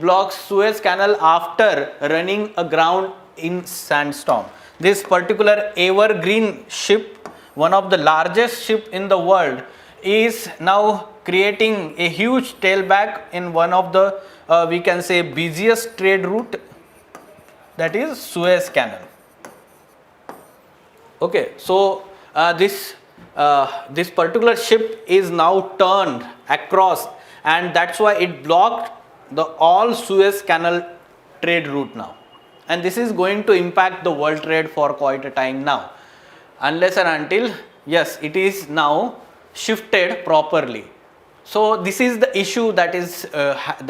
blocks Suez Canal after running aground in sandstorm. This particular evergreen ship, one of the largest ship in the world, is now creating a huge tailback in one of the we can say busiest trade route, that is Suez Canal. Okay, so this particular ship is now turned across, and that's why it blocked the all Suez Canal trade route now, and this is going to impact the world trade for quite a time now, unless and until, yes, it is now shifted properly. So this is the issue that is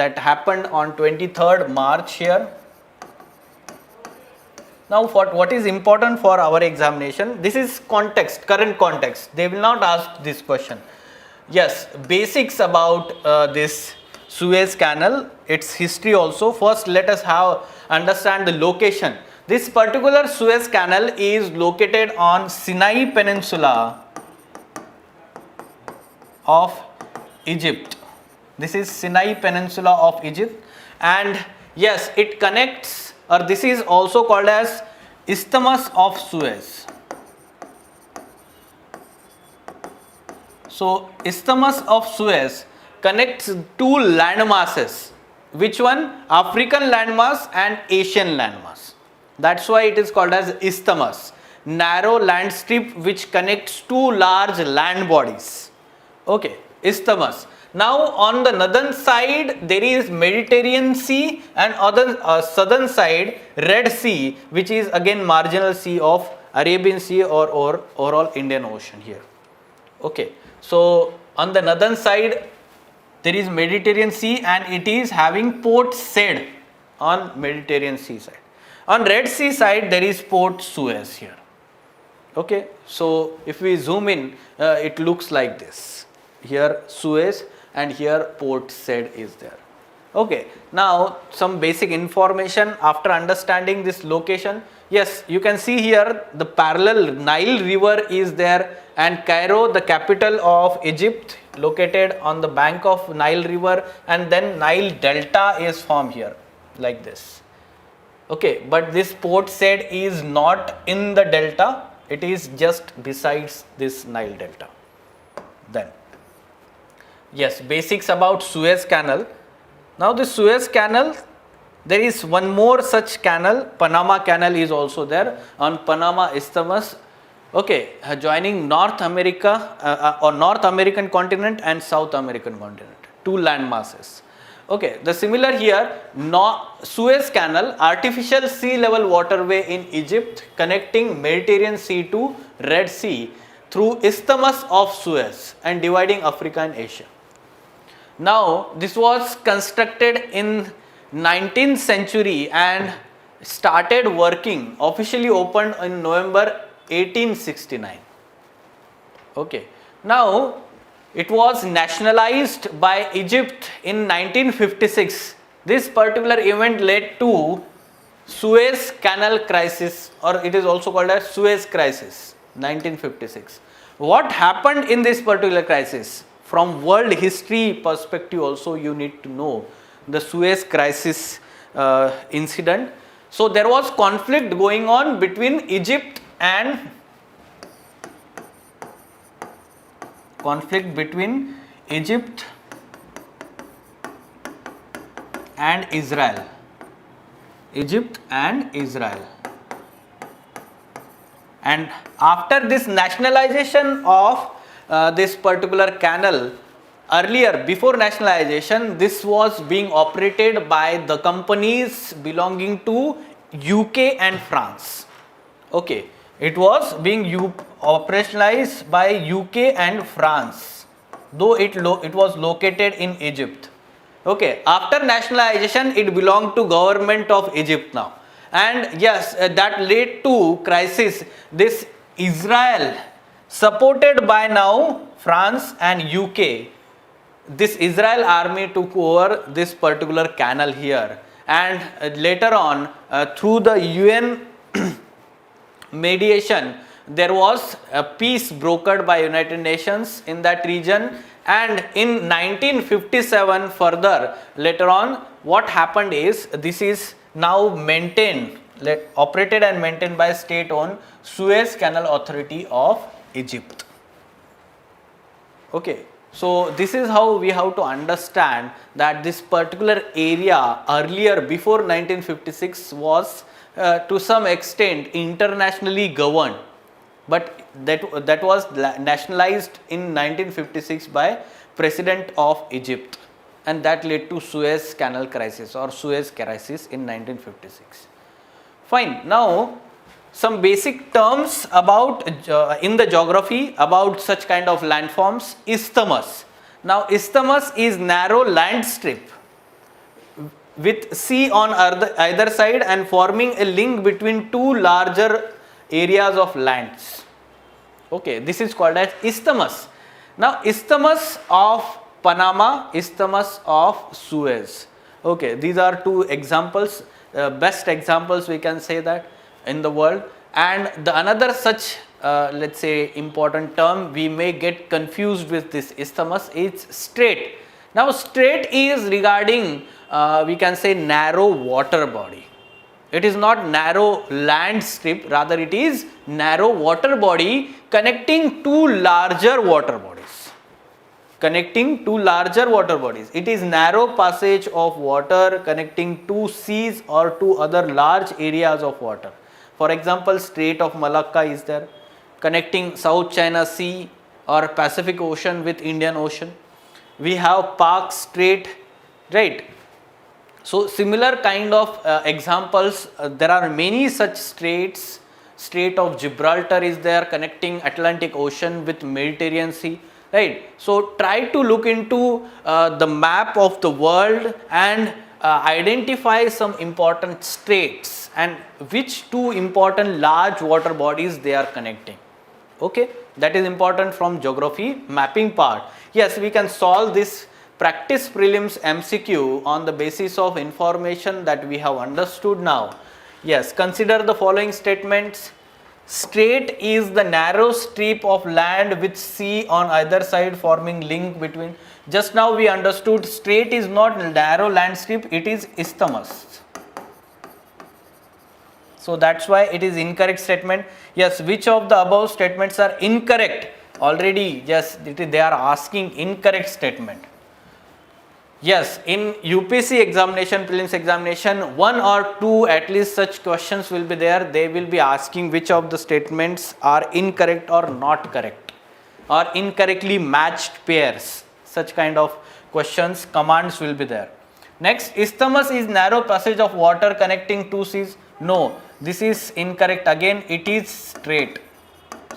that happened on 23rd March here. Now what is important for our examination, this is context, current context. They will not ask this question. Yes, basics about this Suez Canal, its history also. First let us understand the location. This particular Suez Canal is located on Sinai Peninsula of Egypt. This is Sinai Peninsula of Egypt, and yes, it connects, or this is also called as Isthmus of Suez. So Isthmus of Suez connects two landmasses. Which one? African landmass and Asian landmass. That's why it is called as isthmus. Narrow land strip which connects two large land bodies. Okay, isthmus. Now on the northern side there is Mediterranean Sea, and other southern side Red Sea, which is again marginal sea of Arabian Sea or overall Indian Ocean here. Okay, so on the northern side there is Mediterranean Sea, and it is having Port Said on Mediterranean Sea side. On Red Sea side there is Port Suez here. Okay, so if we zoom in, it looks like this. Here Suez, and here Port Said is there. Okay, now some basic information after understanding this location. Yes, you can see here the parallel Nile river is there, and Cairo, the capital of Egypt, located on the bank of Nile river, and then Nile delta is formed here like this. Okay, but this Port Said is not in the delta, it is just besides this Nile delta. Then yes, basics about Suez Canal. Now the Suez Canal, there is one more such canal, Panama Canal is also there on Panama Isthmus. Okay, joining North America or North American continent and South American continent, two land masses. Okay, the similar here, Suez Canal, artificial sea level waterway in Egypt connecting Mediterranean Sea to Red Sea through Isthmus of Suez and dividing Africa and Asia. Now this was constructed in 19th century and started working, officially opened in November 1869. Okay, now it was nationalized by Egypt in 1956. This particular event led to Suez Canal crisis, or it is also called as Suez crisis, 1956. What happened in this particular crisis? From world history perspective also you need to know the Suez crisis incident. So there was conflict going on between Egypt and Israel. Egypt and Israel. And after this nationalization of this particular canal, earlier before nationalization this was being operated by the companies belonging to UK and France. Okay, it was being operationalized by UK and France, though it was located in Egypt. Okay, after nationalization it belonged to government of Egypt now, and yes, that led to crisis. This Israel, supported by now France and UK, this Israel army took over this particular canal here, and later on through the UN mediation there was a peace brokered by United Nations in that region, and in 1957 further later on what happened is, this is now operated and maintained by state-owned Suez Canal Authority of Egypt. Okay, so this is how we have to understand that this particular area earlier, before 1956, was to some extent internationally governed, but that was nationalized in 1956 by President of Egypt, and that led to Suez Canal crisis or Suez crisis in 1956. Fine. Now some basic terms about in the geography about such kind of landforms. Isthmus. Now isthmus is narrow land strip with sea on either side and forming a link between two larger areas of lands. Okay, this is called as isthmus. Now isthmus of Panama, isthmus of Suez. Okay, these are two examples, best examples we can say that in the world. And the another such let's say important term we may get confused with this isthmus is strait. Now strait is regarding we can say narrow water body. It is not narrow land strip, rather it is narrow water body connecting two larger water bodies. Connecting two larger water bodies. It is narrow passage of water connecting two seas or two other large areas of water. For example, Strait of Malacca is there, connecting South China Sea or Pacific Ocean with Indian Ocean. We have Park Strait, right? So similar kind of examples, there are many such straits. Strait of Gibraltar is there, connecting Atlantic Ocean with Mediterranean Sea, right? So try to look into the map of the world and identify some important straits and which two important large water bodies they are connecting. Okay, that is important from geography mapping part. Yes, we can solve this practice prelims MCQ on the basis of information that we have understood now. Yes, consider the following statements. Strait is the narrow strip of land with sea on either side forming link between. Just now we understood strait is not narrow land strip, it is isthmus. So that's why it is incorrect statement. Yes, which of the above statements are incorrect? Already, yes, they are asking incorrect statement. Yes, in UPSC examination, prelims examination, one or two at least such questions will be there. They will be asking which of the statements are incorrect or not correct or incorrectly matched pairs. Such kind of questions, commands will be there. Next, isthmus is narrow passage of water connecting two seas. No, this is incorrect again, it is strait.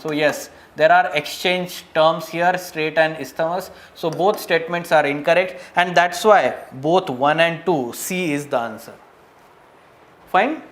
So yes, there are exchange terms here, strait and isthmus. So both statements are incorrect and that's why both 1 and 2, C is the answer. Fine.